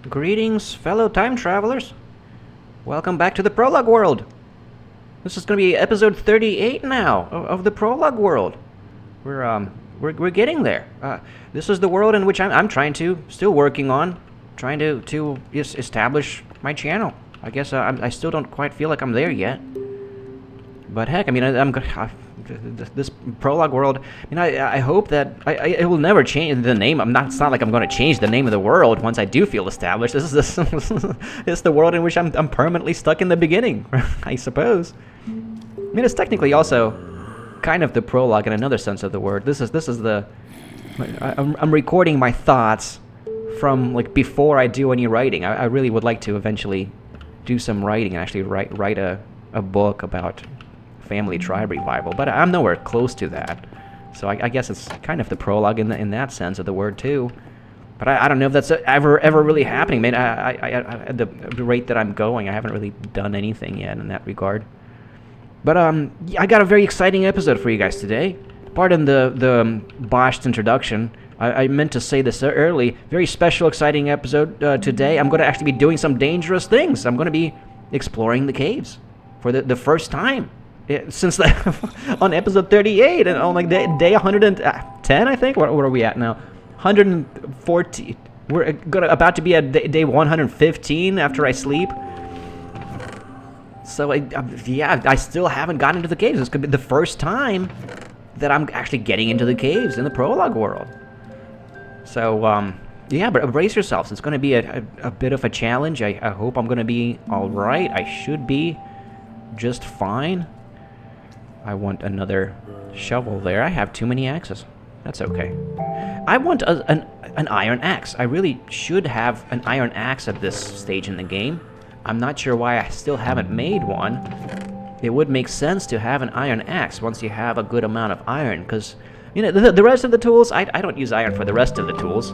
Greetings, fellow time travelers. Welcome back to the Prologue world. This is going to be episode 38 now of the Prologue world. We're getting there. This is the world in which I'm still working on, trying to establish my channel. I guess I still don't quite feel like I'm there yet. But heck, I mean, this Prologue world, I hope that it will never change the name. It's not like I'm going to change the name of the world once I do feel established. This is it's the world in which I'm permanently stuck in the beginning, I suppose. I mean, it's technically also kind of the prologue in another sense of the word. This is the I'm recording my thoughts from like before I do any writing. I really would like to eventually do some writing and actually write a book about family tribe revival, but I'm nowhere close to that. So I guess it's kind of the prologue in that sense of the word too. But I don't know if that's ever really happening. Man, I at the rate that I'm going, I haven't really done anything yet in that regard. But yeah, I got a very exciting episode for you guys today. Pardon the botched introduction. I meant to say this early. Very special, exciting episode today. I'm going to actually be doing some dangerous things. I'm going to be exploring the caves for the first time. Since on episode 38 and on like day 110, I think. What are we at now? 114. We're about to be at day 115 after I sleep. So yeah, I still haven't gotten into the caves. This could be the first time that I'm actually getting into the caves in the prologue world. So yeah, but brace yourselves. It's going to be a bit of a challenge. I hope I'm going to be all right. I should be just fine. I want another shovel there. I have too many axes. That's okay. I want an iron axe. I really should have an iron axe at this stage in the game. I'm not sure why I still haven't made one. It would make sense to have an iron axe once you have a good amount of iron, because you know the rest of the tools, I don't use iron for the rest of the tools,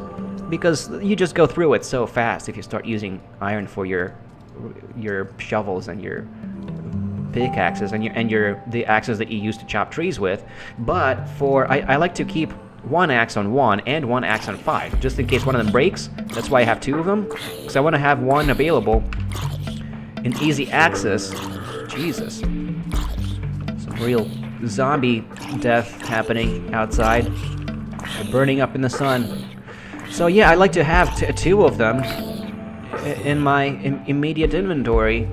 because you just go through it so fast if you start using iron for your shovels and your pickaxes and the axes that you use to chop trees with. But I like to keep one axe on 1 and one axe on 5, just in case one of them breaks. That's why I have 2 of them, because I want to have one available in easy access. Jesus, some real zombie death happening outside. They're burning up in the sun. So yeah, I like to have 2 of them in my immediate inventory.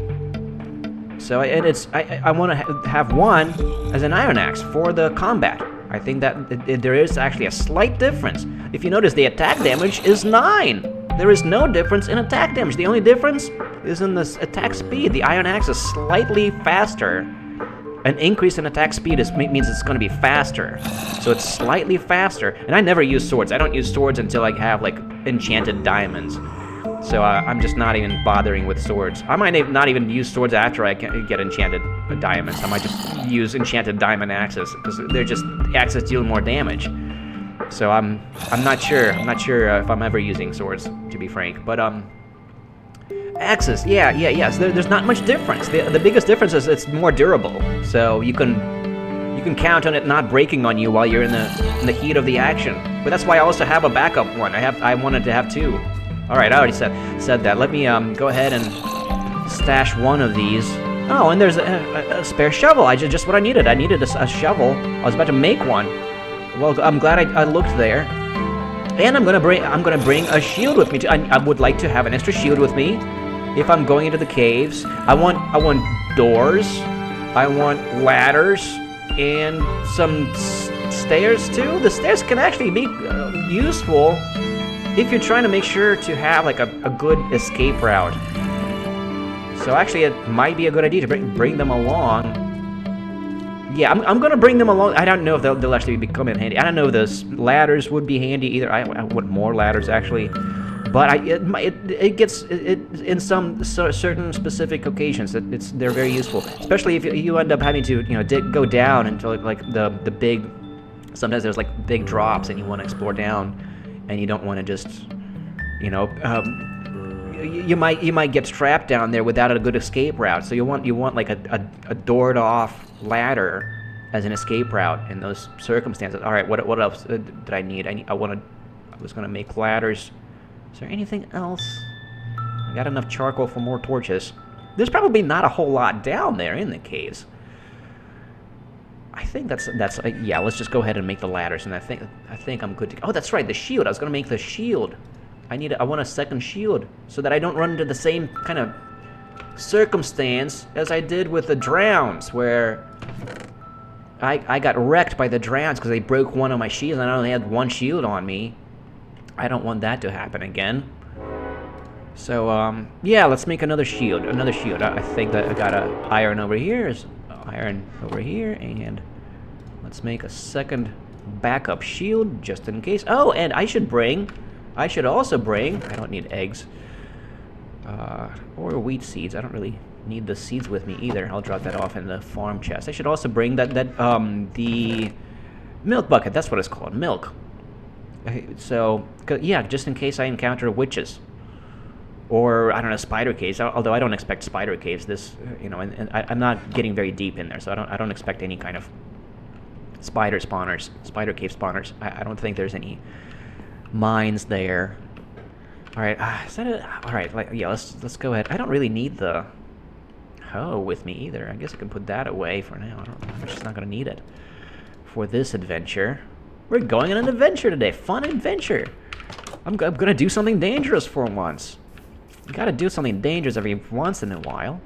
So I want to have one as an iron axe for the combat. I think that there is actually a slight difference. If you notice, the attack damage is 9. There is no difference in attack damage. The only difference is in the attack speed. The iron axe is slightly faster. An increase in attack speed means it's going to be faster. So it's slightly faster. And I never use swords. I don't use swords until I have like enchanted diamonds. So I'm just not even bothering with swords. I might not even use swords after I get enchanted diamonds. I might just use enchanted diamond axes, because they're just axes deal more damage. So I'm not sure. I'm not sure if I'm ever using swords, to be frank. But axes, yeah. So there's not much difference. The biggest difference is it's more durable. So you can count on it not breaking on you while you're in the heat of the action. But that's why I also have a backup one. I wanted to have 2. All right, I already said that. Let me go ahead and stash one of these. Oh, and there's a spare shovel. Just what I needed. I needed a shovel. I was about to make one. Well, I'm glad I looked there. And I'm gonna bring a shield with me too. I would like to have an extra shield with me if I'm going into the caves. I want doors. I want ladders and some stairs too. The stairs can actually be useful if you're trying to make sure to have like a good escape route. So actually, it might be a good idea to bring them along. Yeah, I'm gonna bring them along. I don't know if they'll actually become in handy. I don't know if those ladders would be handy either. I want more ladders actually, but it gets in some certain specific occasions. They're very useful, especially if you end up having to go down into like the big. Sometimes there's like big drops and you want to explore down. And you don't want to just, you might get trapped down there without a good escape route. So you want like a doored off ladder as an escape route in those circumstances. All right, what else did I need? I was gonna make ladders. Is there anything else? I got enough charcoal for more torches. There's probably not a whole lot down there in the caves. I think that's yeah, let's just go ahead and make the ladders, and I think I'm good to go. Oh, that's right, the shield. I was going to make the shield. I want a second shield so that I don't run into the same kind of circumstance as I did with the drowns, where I got wrecked by the drowns because they broke one of my shields and I only had one shield on me. I don't want that to happen again. So, yeah, let's make another shield. I think that I got a iron over here, and let's make a second backup shield just in case. Oh, and I should also bring, I don't need eggs, or wheat seeds. I don't really need the seeds with me either. I'll drop that off in the farm chest. I should also bring the milk bucket. That's what it's called, milk. So, yeah, just in case I encounter witches. Or, I don't know, spider caves. Although I don't expect spider caves. This, you know, and I'm not getting very deep in there, so I don't expect any kind of spider cave spawners. I don't think there's any mines there. All right, all right? Like, yeah, let's go ahead. I don't really need the hoe with me either. I guess I can put that away for now. I'm just not gonna need it for this adventure. We're going on an adventure today. Fun adventure. I'm gonna do something dangerous for once. You gotta do something dangerous every once in a while.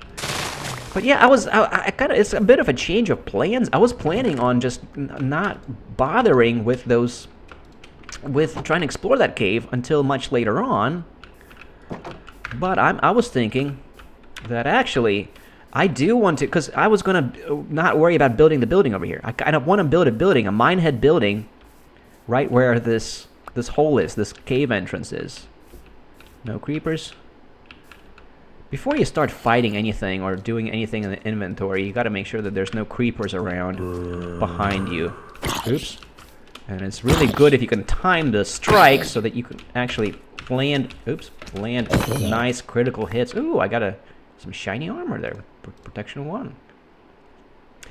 But yeah, it's a bit of a change of plans. I was planning on just not bothering with trying to explore that cave until much later on. But I was thinking that actually I do want to, because I was gonna not worry about building the building over here. I kind of want to build a building, a Minehead building, right where this hole is, this cave entrance is. No creepers. Before you start fighting anything or doing anything in the inventory, you got to make sure that there's no creepers around behind you. Oops. And it's really good if you can time the strike so that you can actually land nice critical hits. Ooh, I got some shiny armor there. Protection 1.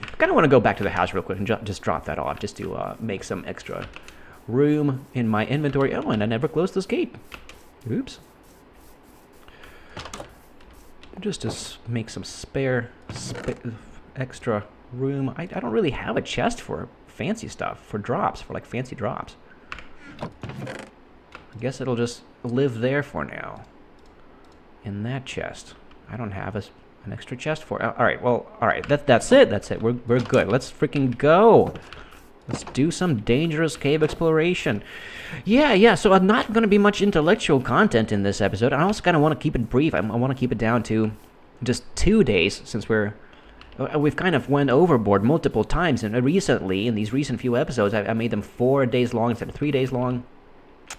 I kind of want to go back to the house real quick and just drop that off, just to make some extra room in my inventory. Oh, and I never closed this gate. Oops. Just to make some extra room. I don't really have a chest for fancy stuff, for drops, for like fancy drops. I guess it'll just live there for now. In that chest. I don't have an extra chest for it. Alright, well, alright, that's it. We're good. Let's freaking go. Let's do some dangerous cave exploration. Yeah, so I'm not going to be much intellectual content in this episode. I also kind of want to keep it brief. I want to keep it down to just 2 days, since we've kind of went overboard multiple times. And recently, in these recent few episodes, I made them 4 days long instead of 3 days long.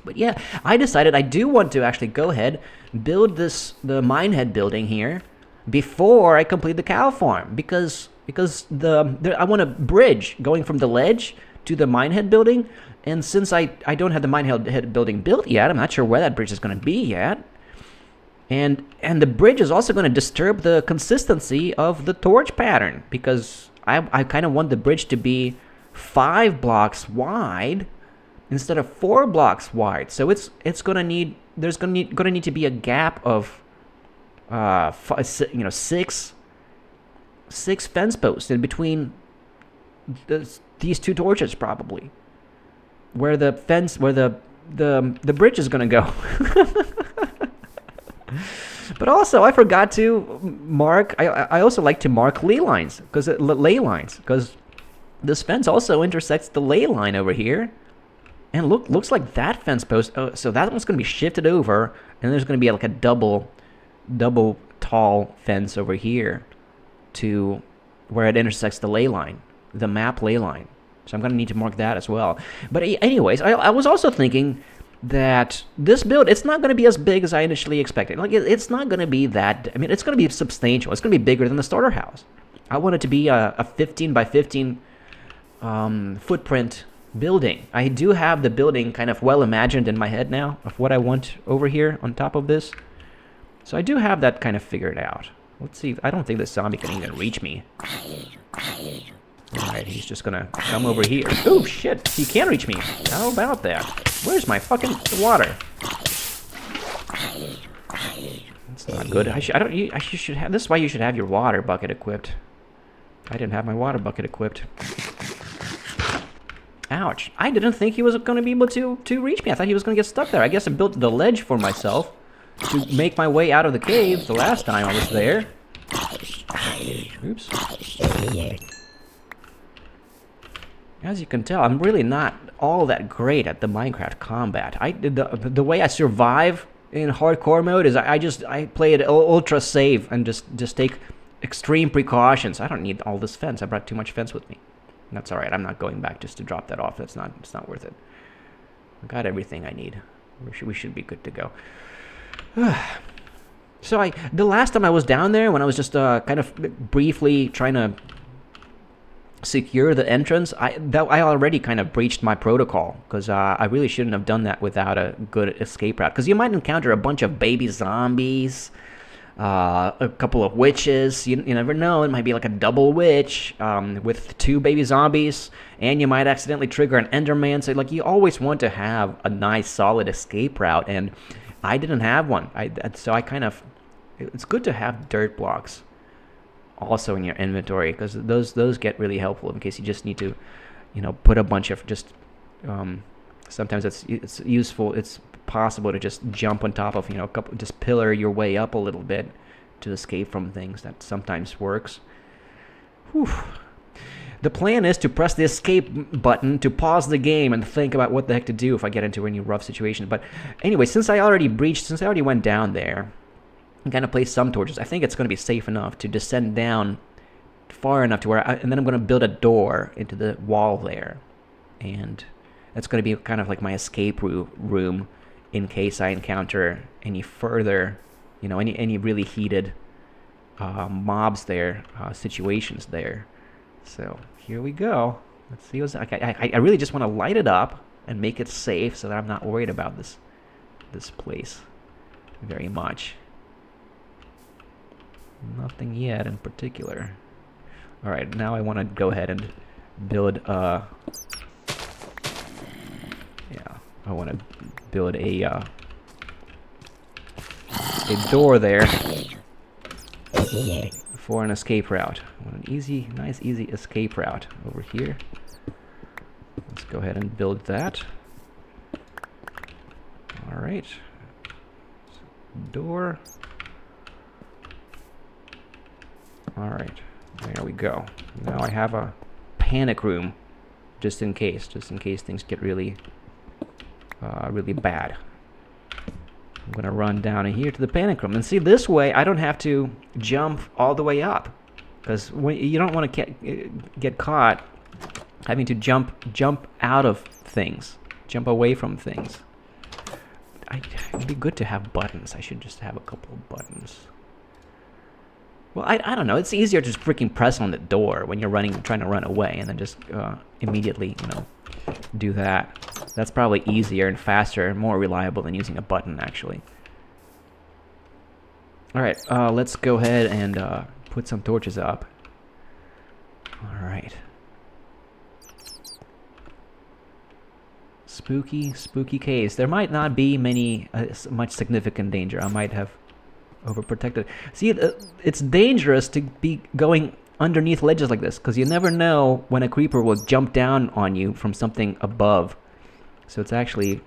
But yeah, I decided I do want to actually go ahead, build the Minehead building here before I complete the cow farm, because I want a bridge going from the ledge to the Minehead building, and since I don't have the Minehead building built yet, I'm not sure where that bridge is going to be yet, and the bridge is also going to disturb the consistency of the torch pattern, because I kind of want the bridge to be 5 blocks wide instead of 4 blocks wide. So there's going to need to be a gap of 6 fence posts in between these 2 torches, probably, where the bridge is gonna go. But also, I forgot to mark. I also like to mark ley lines, because this fence also intersects the ley line over here. And looks like that fence post. Oh, so that one's gonna be shifted over, and there's gonna be like a double tall fence over here to where it intersects the ley line, the map ley line. So I'm going to need to mark that as well. But anyways, I was also thinking that this build, it's not going to be as big as I initially expected. Like, it's not going to be that, I mean, it's going to be substantial. It's going to be bigger than the starter house. I want it to be a 15 by 15 footprint building. I do have the building kind of well imagined in my head now of what I want over here on top of this. So I do have that kind of figured out. Let's see. I don't think the zombie can even reach me. Alright, he's just gonna come over here. Oh, shit. He can reach me. How about that? Where's my fucking water? That's not good. I should have. This is why you should have your water bucket equipped. I didn't have my water bucket equipped. Ouch! I didn't think he was going to be able to reach me. I thought he was going to get stuck there. I guess I built the ledge for myself to make my way out of the cave the last time I was there. Oops. As you can tell, I'm really not all that great at the Minecraft combat. The way I survive in hardcore mode is I play it ultra safe and just take extreme precautions. I don't need all this fence. I brought too much fence with me. That's all right. I'm not going back just to drop that off. It's not worth it. I got everything I need. We should be good to go. So the last time I was down there, when I was just kind of briefly trying to secure the entrance, I already kind of breached my protocol, because I really shouldn't have done that without a good escape route. Because you might encounter a bunch of baby zombies, a couple of witches. You never know. It might be like a double witch with 2 baby zombies, and you might accidentally trigger an Enderman. So like, you always want to have a nice solid escape route, and I didn't have one. So I kind of, it's good to have dirt blocks also in your inventory, because those get really helpful in case you just need to, put a bunch of just. Sometimes it's useful. It's possible to just jump on top of a couple, just pillar your way up a little bit to escape from things. That sometimes works. Whew. The plan is to press the escape button to pause the game and think about what the heck to do if I get into any rough situation. But anyway, since I already went down there, I'm going to place some torches. I think it's going to be safe enough to descend down far enough to where and then I'm going to build a door into the wall there. And that's going to be kind of like my escape room in case I encounter any further, any really heated mobs there, situations there. So here we go. Let's see what's. I really just want to light it up and make it safe so that I'm not worried about this place very much. Nothing yet in particular. All right, now I want to go ahead and build I want to build a door there for an escape route. I want an nice easy escape route over here. Let's go ahead and build that. All right. Door. All right. There we go. Now I have a panic room, just in case things get really bad. I'm gonna run down in here to the panic room, and see, this way I don't have to jump all the way up, because you don't want to get caught having to jump out of things, jump away from things. It'd be good to have buttons. I should just have a couple of buttons. Well, I don't know. It's easier to just freaking press on the door when you're trying to run away, and then just immediately, do that. That's probably easier and faster and more reliable than using a button, actually. All right, let's go ahead and put some torches up. All right. Spooky caves. There might not be much significant danger. I might have overprotected. See, it's dangerous to be going underneath ledges like this, because you never know when a creeper will jump down on you from something above. So it's actually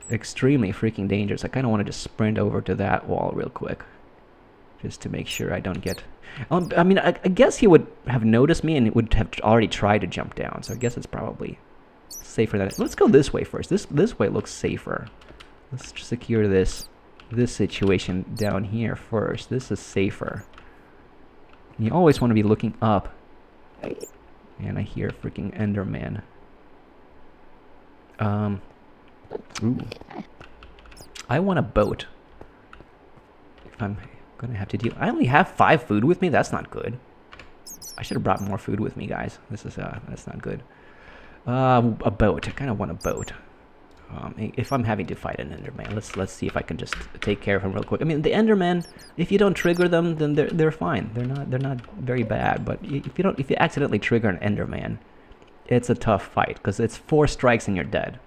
extremely freaking dangerous. I kind of want to just sprint over to that wall real quick, just to make sure I don't get. I mean, I guess he would have noticed me and would have already tried to jump down. So I guess it's probably safer that. Let's go this way first. This way looks safer. Let's secure this situation down here first. This is safer. You always want to be looking up. And I hear a freaking Enderman. Ooh. I want a boat. If I'm gonna have to deal. I only have 5 food with me. That's not good. I should have brought more food with me, guys. That's not good. A boat. I kind of want a boat. If I'm having to fight an Enderman, let's see if I can just take care of him real quick. I mean, the Enderman, if you don't trigger them, then they're fine. They're not very bad. But if you accidentally trigger an Enderman, it's a tough fight, because it's 4 strikes and you're dead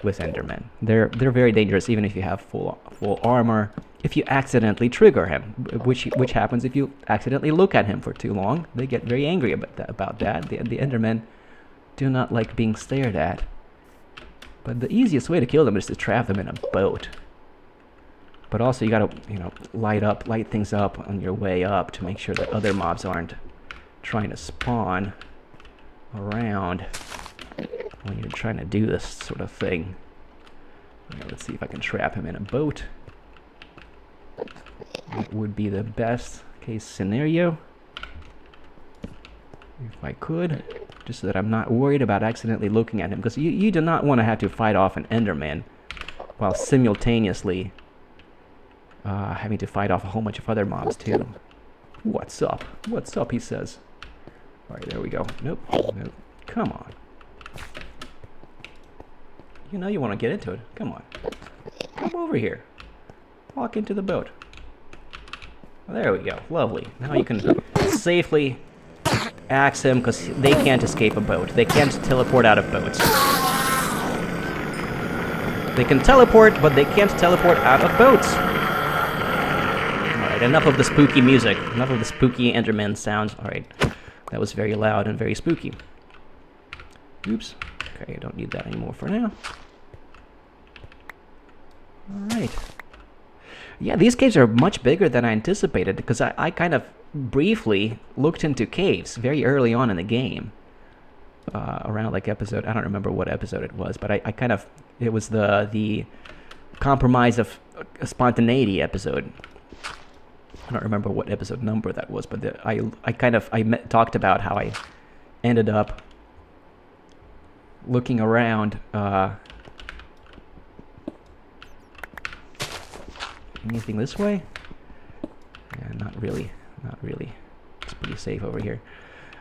with Endermen. They're very dangerous, even if you have full armor. if you accidentally trigger him, which happens if you accidentally look at him for too long. They get very angry about that. The Endermen do not like being stared at. But the easiest way to kill them is to trap them in a boat. But also you gotta, you know, light things up on your way up to make sure that other mobs aren't trying to spawn around when you're trying to do this sort of thing. Let's see if I can trap him in a boat. That would be the best case scenario. If I could, just so that I'm not worried about accidentally looking at him, because you do not want to have to fight off an Enderman while simultaneously having to fight off a whole bunch of other mobs too. What's up? What's up, he says. Alright, there we go. Nope. Nope. Come on. You know you want to get into it. Come on. Come over here. Walk into the boat. There we go. Lovely. Now you can safely axe him, because they can't escape a boat. They can't teleport out of boats. They can teleport, but they can't teleport out of boats. Alright, enough of the spooky music. Enough of the spooky Enderman sounds. Alright. That was very loud and very spooky. Oops. Okay, I don't need that anymore for now. Alright. Yeah, these caves are much bigger than I anticipated, because I kind of briefly looked into caves very early on in the game. Around like episode, I don't remember what episode it was, but I kind of, it was the compromise of spontaneity episode. I don't remember what episode number that was, but I talked about how I ended up looking around. Anything this way? Yeah, not really. Not really. It's pretty safe over here.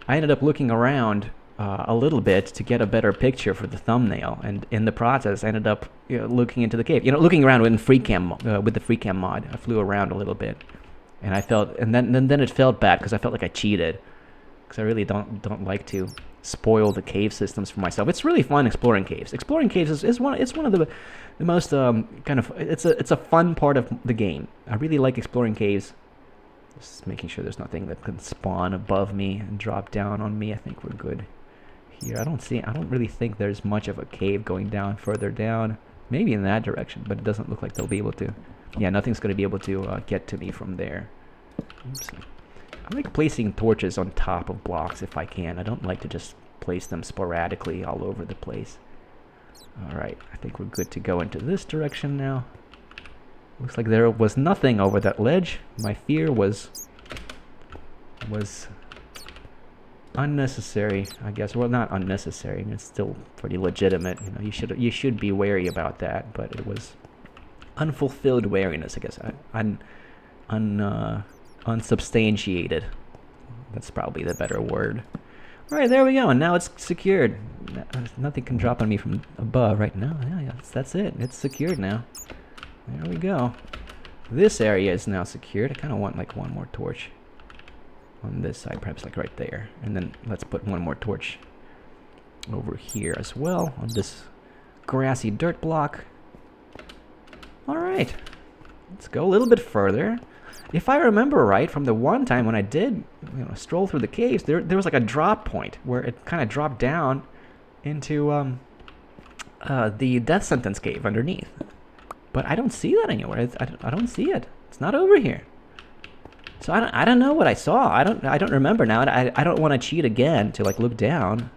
I ended up looking around a little bit to get a better picture for the thumbnail, and in the process, I ended up looking into the cave. Looking around with the free cam mod. I flew around a little bit, and I felt, and then it felt bad because I felt like I cheated, because I really don't like to spoil the cave systems for myself. It's really fun exploring caves. Exploring caves is one of the most kind of, it's a fun part of the game. I really like exploring caves. Just making sure there's nothing that can spawn above me and drop down on me. I think we're good here. I don't really think there's much of a cave going down further down. Maybe in that direction, but it doesn't look like they'll be able to. Yeah, nothing's going to be able to get to me from there. Oops. I like placing torches on top of blocks if I can. I don't like to just place them sporadically all over the place. Alright, I think we're good to go into this direction now. Looks like there was nothing over that ledge. My fear was unnecessary, I guess. Well, not unnecessary. I mean, it's still pretty legitimate. You should be wary about that, but it was unfulfilled wariness, I guess. Unsubstantiated. That's probably the better word. Alright, there we go, and now it's secured. Nothing can drop on me from above right now. Yeah, that's it. It's secured now. There we go. This area is now secured. I kind of want like one more torch on this side, perhaps like right there. And then let's put one more torch over here as well on this grassy dirt block. Alright, let's go a little bit further. If I remember right, from the one time when I did stroll through the caves, there was like a drop point where it kind of dropped down into the death sentence cave underneath. But I don't see that anywhere. I don't see it. It's not over here. So I don't know what I saw. I don't remember now. I don't want to cheat again to like look down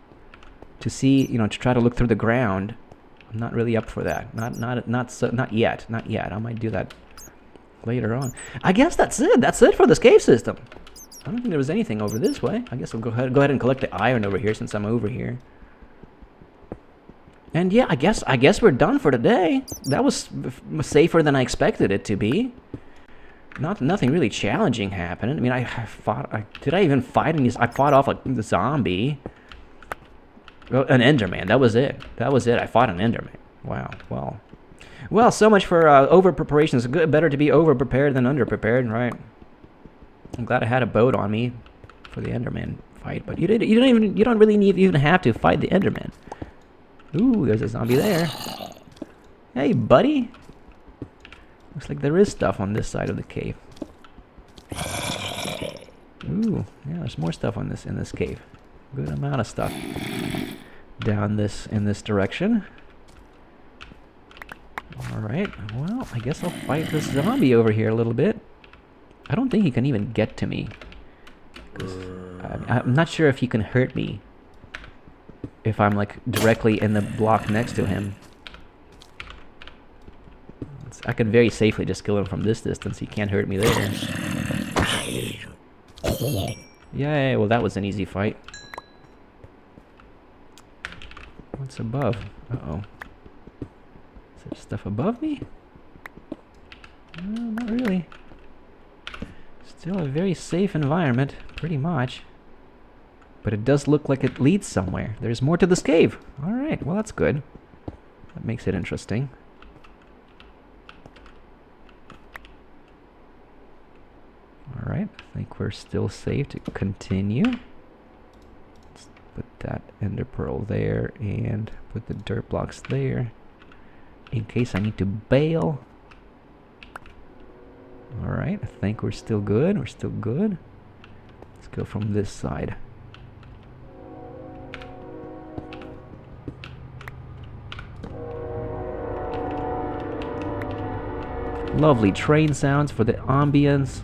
to see, to try to look through the ground. I'm not really up for that. Not yet. I might do that later on. I guess that's it. That's it for this cave system. I don't think there was anything over this way. I guess I'll go ahead and collect the iron over here since I'm over here. And yeah, I guess we're done for today. That was safer than I expected it to be. Nothing really challenging happened. I mean, did I even fight any? I fought off the zombie. An Enderman. That was it. I fought an Enderman. Wow. Well, so much for over preparation. It's better to be over prepared than under prepared, right? I'm glad I had a boat on me for the Enderman fight, but you don't really even have to fight the Enderman. Ooh, there's a zombie there. Hey, buddy. Looks like there is stuff on this side of the cave. Ooh, yeah, there's more stuff on in this cave. Good amount of stuff down in this direction. All right, well, I guess I'll fight this zombie over here a little bit. I don't think he can even get to me. I'm not sure if he can hurt me if I'm like directly in the block next to him. I could very safely just kill him from this distance. He can't hurt me there. Yay, well that was an easy fight. What's above? Uh-oh. Is there stuff above me? No, not really. Still a very safe environment, pretty much. But it does look like it leads somewhere. There's more to this cave. Alright, well that's good. That makes it interesting. Alright, I think we're still safe to continue. Let's put that ender pearl there and put the dirt blocks there in case I need to bail. Alright, I think we're still good. We're still good. Let's go from this side. Lovely train sounds for the ambience.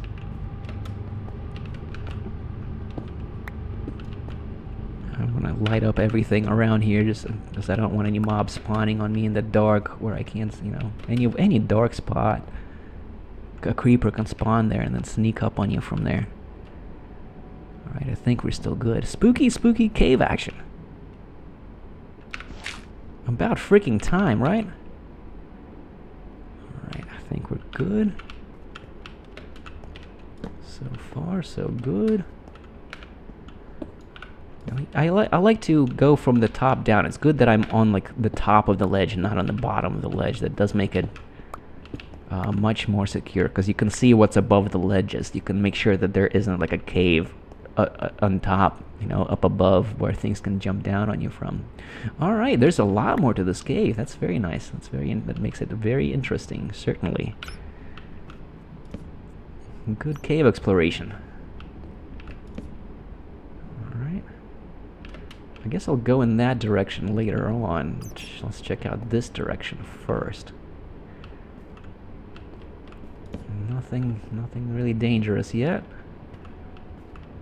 I'm gonna light up everything around here just because I don't want any mobs spawning on me in the dark where I can't, you know, any dark spot. A creeper can spawn there and then sneak up on you from there. Alright, I think we're still good. Spooky, spooky cave action. About freaking time, right? Alright, I think we're good. So far, so good. I like to go from the top down. It's good that I'm on like the top of the ledge and not on the bottom of the ledge. That does make it much more secure because you can see what's above the ledges. You can make sure that there isn't like a cave on top, you know, up above where things can jump down on you from. All right, there's a lot more to this cave. That's very nice. That makes it very interesting, certainly. Good cave exploration. All right. I guess I'll go in that direction later on. Let's check out this direction first. Nothing really dangerous yet.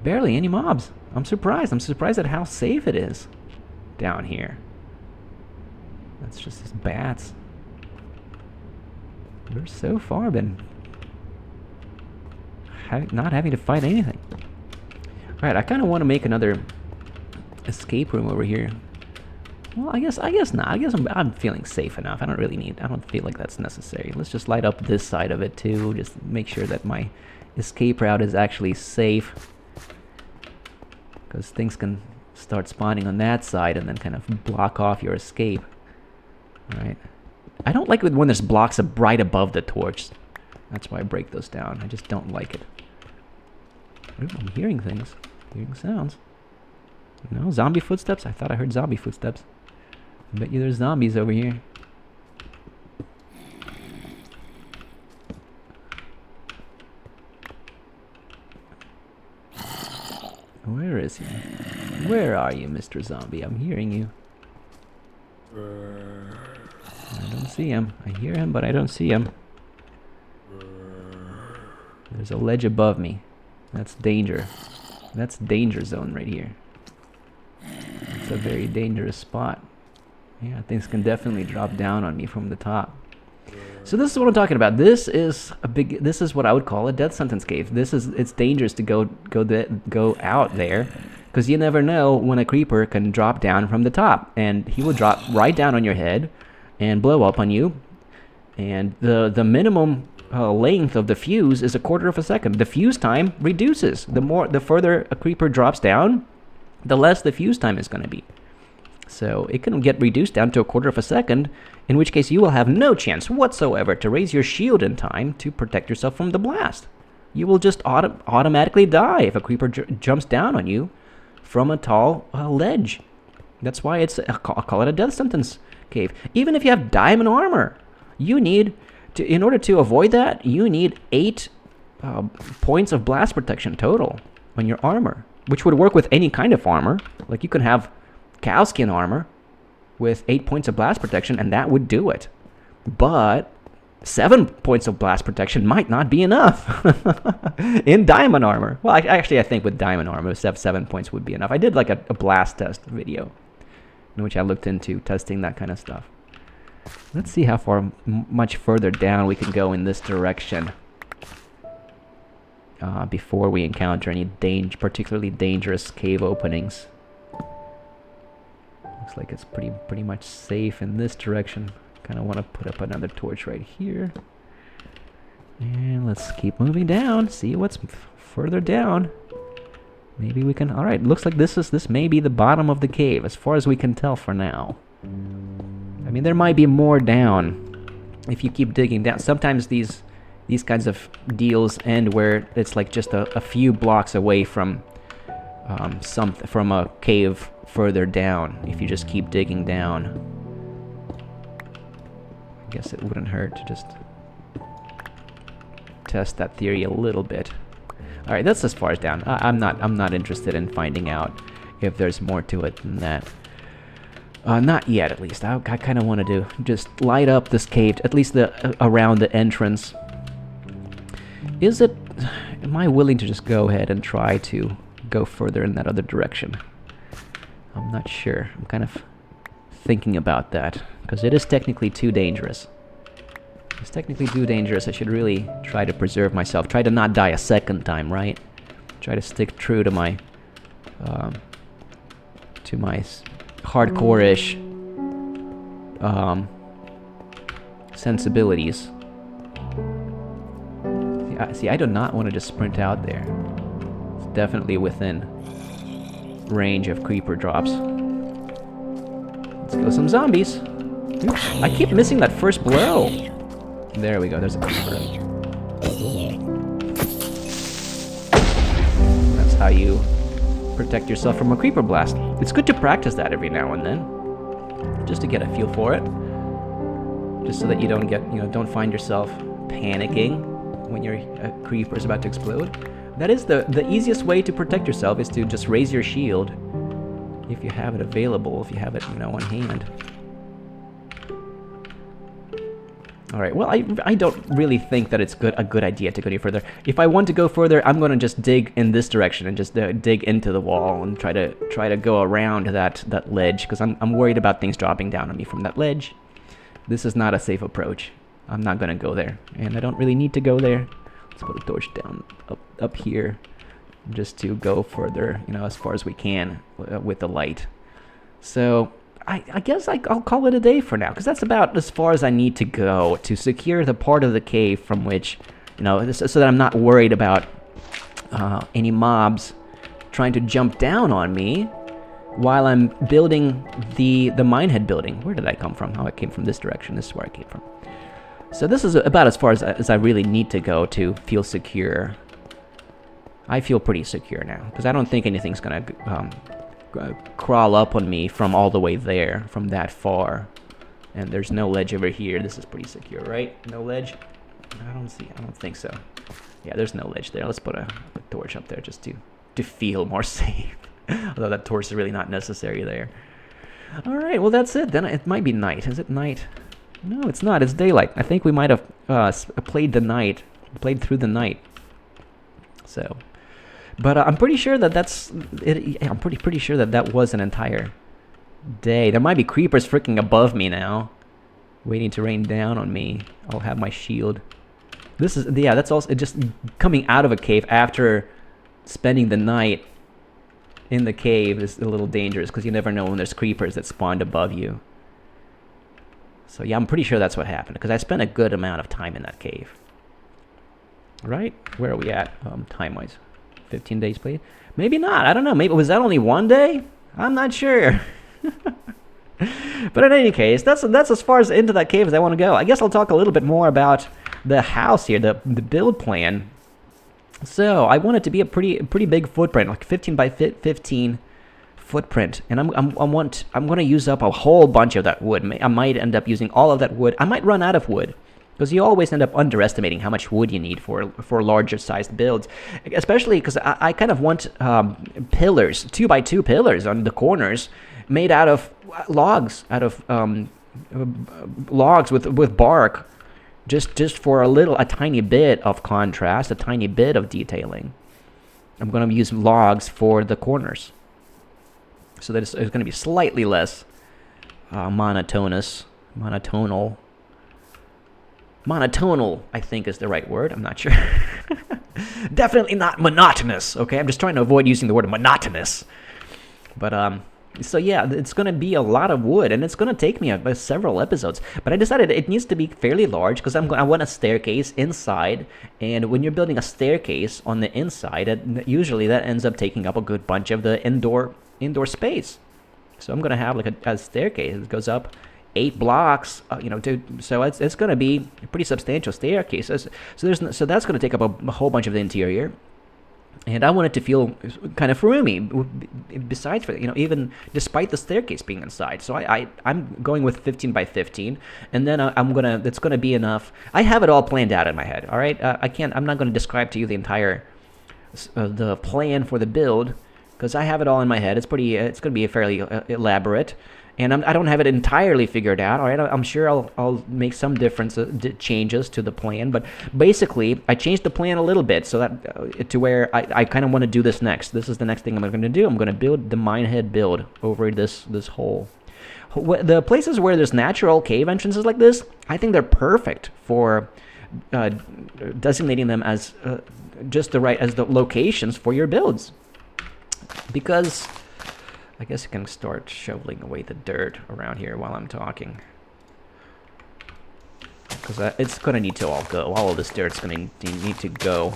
Barely any mobs. I'm surprised. I'm surprised at how safe it is down here. That's just these bats. We're so far been not having to fight anything. Alright, I kind of want to make another escape room over here. Well, I guess not. I guess I'm feeling safe enough. I don't feel like that's necessary. Let's just light up this side of it too. Just make sure that my escape route is actually safe. Because things can start spawning on that side and then kind of block off your escape. Alright. I don't like it when there's blocks right above the torch. That's why I break those down. I just don't like it. Ooh, I'm hearing things. Hearing sounds. No, zombie footsteps? I thought I heard zombie footsteps. I bet you there's zombies over here. Where is he? Where are you, Mr. Zombie? I'm hearing you. I don't see him. I hear him, but I don't see him. There's a ledge above me. That's danger. That's danger zone right here. It's a very dangerous spot. Yeah, things can definitely drop down on me from the top. So this is what I'm talking about. This is what I would call a death sentence cave. It's dangerous to go out there because you never know when a creeper can drop down from the top, and he will drop right down on your head and blow up on you. And the minimum length of the fuse is 1/4 of a second. The fuse time reduces. The further a creeper drops down, the less the fuse time is going to be. So it can get reduced down to 1/4 of a second, in which case you will have no chance whatsoever to raise your shield in time to protect yourself from the blast. You will just automatically die if a creeper jumps down on you from a tall ledge. That's why I'll call it a death sentence cave. Even if you have diamond armor, you need In order to avoid that, you need 8 points of blast protection total on your armor, which would work with any kind of armor. Like, you could have cowskin armor with 8 points of blast protection, and that would do it. But 7 points of blast protection might not be enough in diamond armor. Well, actually, I think with diamond armor, 7 points would be enough. I did like a blast test video in which I looked into testing that kind of stuff. Let's see how far, much further down we can go in this direction before we encounter any particularly dangerous cave openings. Looks like it's pretty much safe in this direction. Kind of want to put up another torch right here. And let's keep moving down. See what's further down. Maybe we can... Alright, looks like this may be the bottom of the cave, as far as we can tell for now. I mean, there might be more down if you keep digging down. Sometimes these kinds of deals end where it's like just a few blocks away from from a cave further down, if you just keep digging down. I guess it wouldn't hurt to just test that theory a little bit. All right, that's as far as down. I'm not interested in finding out if there's more to it than that. Not yet, at least. I kind of want to just light up this cave, at least around the entrance. Am I willing to just go ahead and try to go further in that other direction? I'm not sure. I'm kind of thinking about that, because it is technically too dangerous. It's technically too dangerous. I should really try to preserve myself. Try to not die a second time, right? Try to stick true to my hardcore-ish sensibilities. See, I do not want to just sprint out there. It's definitely within range of creeper drops. Let's kill some zombies. Oops, I keep missing that first blow. There we go, there's a creeper. That's how you protect yourself from a creeper blast. It's good to practice that every now and then, just to get a feel for it. Just so that you don't don't find yourself panicking when your creeper is about to explode. That is the easiest way to protect yourself, is to just raise your shield if you have it available, if you have it, on hand. All right, well, I don't really think that it's a good idea to go any further. If I want to go further, I'm going to just dig in this direction and just dig into the wall and try to go around that ledge, because I'm worried about things dropping down on me from that ledge. This is not a safe approach. I'm not going to go there, and I don't really need to go there. Let's put a torch down up here just to go further, as far as we can with the light. So I guess I'll call it a day for now, because that's about as far as I need to go to secure the part of the cave from which, so that I'm not worried about any mobs trying to jump down on me while I'm building the Minehead building. Where did I come from? Oh, I came from this direction. This is where I came from. So this is about as far as I really need to go to feel secure. I feel pretty secure now, because I don't think anything's going to crawl up on me from all the way there, from that far. And there's no ledge over here. This is pretty secure, right? No ledge? I don't think so. Yeah, there's no ledge there. Let's put a torch up there just to feel more safe. Although that torch is really not necessary there. All right, well, that's it. Then it might be night. Is it night? No, it's not. It's daylight. I think we might have played through the night. So, but I'm pretty sure that that's it. I'm pretty sure that was an entire day. There might be creepers freaking above me now, waiting to rain down on me. I'll have my shield. That's also just coming out of a cave after spending the night in the cave is a little dangerous, because you never know when there's creepers that spawned above you. So yeah, I'm pretty sure that's what happened, because I spent a good amount of time in that cave. Right? Where are we at, time-wise? 15 days played? Maybe not. I don't know. Maybe was that only one day? I'm not sure. But in any case, that's as far as into that cave as I want to go. I guess I'll talk a little bit more about the house here, the build plan. So I want it to be a pretty big footprint, like 15 by 15 footprint, and I'm going to use up a whole bunch of that wood. I might end up using all of that wood. I might run out of wood, because you always end up underestimating how much wood you need for larger sized builds, especially because I kind of want pillars, 2x2 pillars on the corners, made out of logs, logs with bark, just for a tiny bit of contrast, a tiny bit of detailing. I'm going to use logs for the corners, so that it's going to be slightly less monotonal. Monotonal, I think, is the right word. I'm not sure. Definitely not monotonous, okay? I'm just trying to avoid using the word monotonous. But, so yeah, it's going to be a lot of wood, and it's going to take me several episodes. But I decided it needs to be fairly large, because I want a staircase inside, and when you're building a staircase on the inside, usually that ends up taking up a good bunch of the indoor space. So I'm going to have like a staircase that goes up 8 blocks, so it's going to be a pretty substantial staircase. So that's going to take up a whole bunch of the interior, and I want it to feel kind of roomy. Besides, even despite the staircase being inside, so I'm going with 15 by 15, and then it's going to be enough. I have it all planned out in my head. All right, I'm not going to describe to you the entire the plan for the build, because I have it all in my head. It's going to be fairly elaborate. And I don't have it entirely figured out. All right, I'm sure I'll make some changes to the plan. But basically, I changed the plan a little bit so that to where I kind of want to do this next. This is the next thing I'm going to do. I'm going to build the Minehead build over this hole. The places where there's natural cave entrances like this, I think they're perfect for designating them as just as the locations for your builds, because I guess I can start shoveling away the dirt around here while I'm talking, because it's going to need to all go. All of this dirt's going to need to go.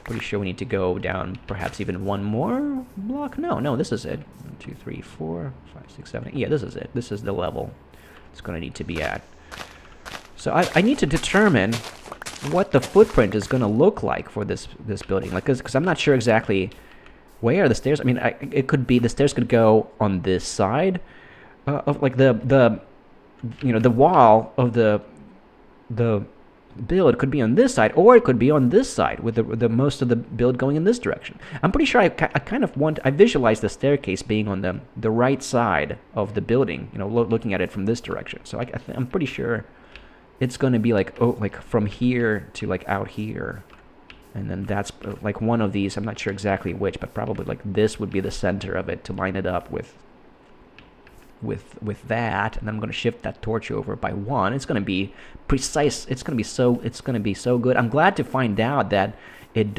Pretty sure we need to go down perhaps even one more block. No, this is it. 1, 2, 3, 4, 5, 6, 7, 8. Yeah, this is it. This is the level it's going to need to be at. So I need to determine what the footprint is going to look like for this building, because I'm not sure exactly where the stairs. I mean, it could be the stairs could go on this side of like the wall of the build could be on this side, or it could be on this side with the most of the build going in this direction. I'm pretty sure I visualize the staircase being on the right side of the building, looking at it from this direction. So I'm pretty sure it's going to be like from here to like out here. And then that's like one of these. I'm not sure exactly which, but probably like this would be the center of it to line it up with that. And then I'm going to shift that torch over by 1. It's going to be precise. It's going to be so good. I'm glad to find out that it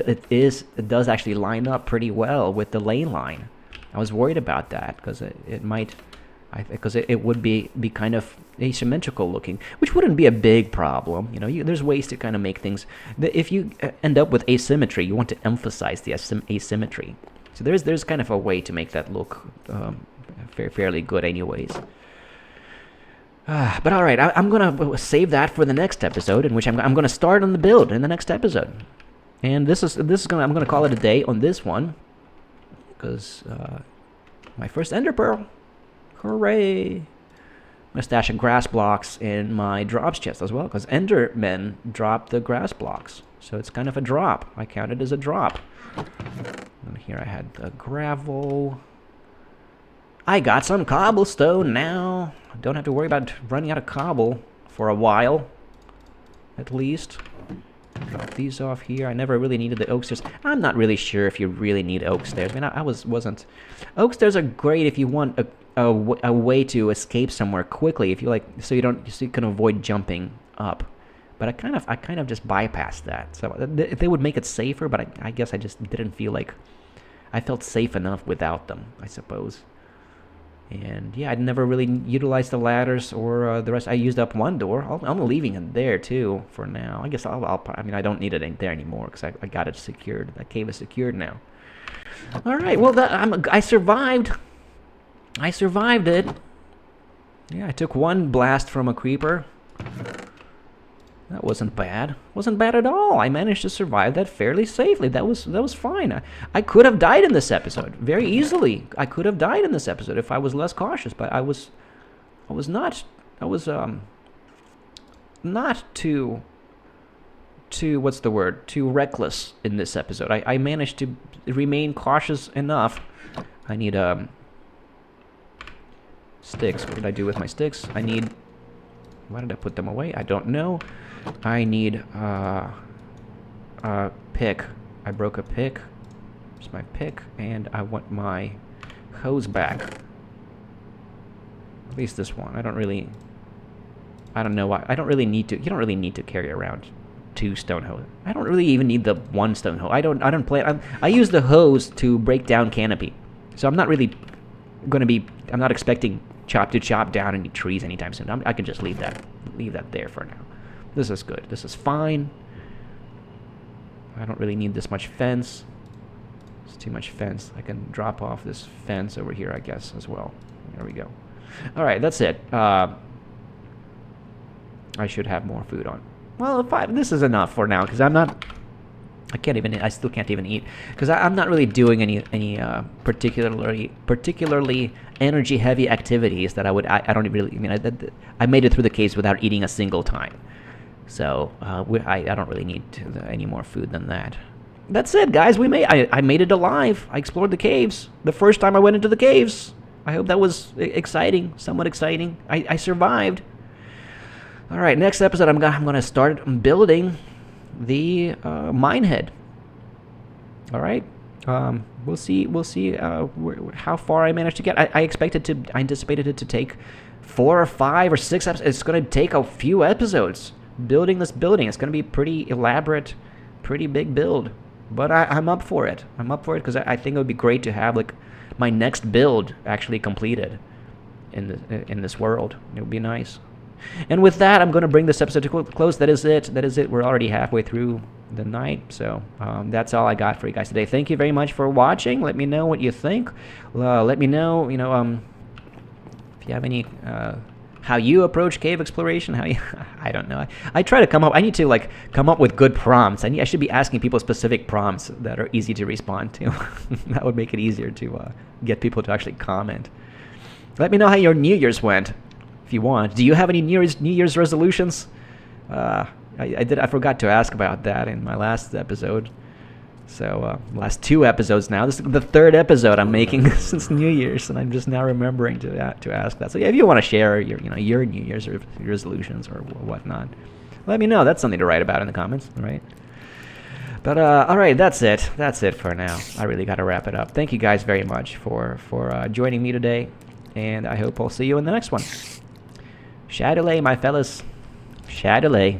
does actually line up pretty well with the lane line. I was worried about that because it might. Because it would be kind of asymmetrical looking, which wouldn't be a big problem. There's ways to kind of make things. If you end up with asymmetry, you want to emphasize the asymmetry. So there's kind of a way to make that look fairly good, anyways. But all right, I'm gonna save that for the next episode, in which I'm gonna start on the build in the next episode. And I'm gonna call it a day on this one, because my first Ender Pearl. Hooray! I'm gonna stash some grass blocks in my drops chest as well, because Endermen drop the grass blocks, so it's kind of a drop. I count it as a drop. And here I had the gravel. I got some cobblestone now. Don't have to worry about running out of cobble for a while, at least. Drop these off here. I never really needed the oak stairs. I'm not really sure if you really need oak stairs. I mean, I wasn't. Oak stairs are great if you want a way to escape somewhere quickly. If you like, so you can avoid jumping up. But I kind of just bypassed that. So they would make it safer, but I guess I just didn't feel like I felt safe enough without them, I suppose. And yeah, I never really utilized the ladders or the rest. I used up one door. I'm leaving it there too for now. I guess I mean, I don't need it there anymore because I got it secured. That cave is secured now. All right. Well, I survived. I survived it. Yeah, I took one blast from a creeper. That wasn't bad. Wasn't bad at all. I managed to survive that fairly safely. That was fine. I could have died in this episode very easily. I could have died in this episode if I was less cautious, but I was not too what's the word? Too reckless in this episode. I managed to remain cautious enough. I need sticks. What did I do with my sticks? I need. Why did I put them away? I don't know. I need a pick. I broke a pick. Here's my pick, and I want my hose back. At least this one. I don't know why. I don't really need to. You don't really need to carry around 2 stone hose. I don't really even need the 1 stone hose. I don't play. I use the hose to break down canopy. So I'm not really going to be. I'm not expecting to chop down any trees anytime soon. I can just leave that there for now. This is good. This is fine. I don't really need this much fence. It's too much fence. I can drop off this fence over here, I guess, as well. There we go. All right, that's it. I should have more food on. Well, this is enough for now, because I still can't even eat, because I'm not really doing any particularly energy heavy activities that I don't really. I mean, I made it through the caves without eating a single time, so I don't really need any more food than that. That's it, guys. I made it alive. I explored the caves the first time I went into the caves. I hope that was exciting, somewhat exciting. I survived. All right, next episode I'm gonna start building the Minehead. All right, we'll see how far I managed to get. I anticipated it to take 4 or 5 or 6 episodes. It's gonna take a few episodes building this building. It's gonna be pretty elaborate, pretty big build. But I'm up for it. I'm up for it because I think it would be great to have like my next build actually completed in this world. It would be nice. And with that, I'm going to bring this episode to close. That is it. We're already halfway through the night. So that's all I got for you guys today. Thank you very much for watching. Let me know what you think. Let me know, if you have any, how you approach cave exploration. I don't know. I try to come up. I need to come up with good prompts. I should be asking people specific prompts that are easy to respond to. That would make it easier to get people to actually comment. Let me know how your New Year's went. If you want. Do you have any New Year's resolutions? I forgot to ask about that in my last episode. So last 2 episodes now. This is the 3rd episode I'm making since New Year's, and I'm just now remembering to ask that. So yeah, if you want to share your New Year's resolutions or whatnot, let me know. That's something to write about in the comments. All right. But all right, that's it. That's it for now. I really got to wrap it up. Thank you guys very much for joining me today, and I hope I'll see you in the next one. Shadowlay, my fellas. Shadowlay.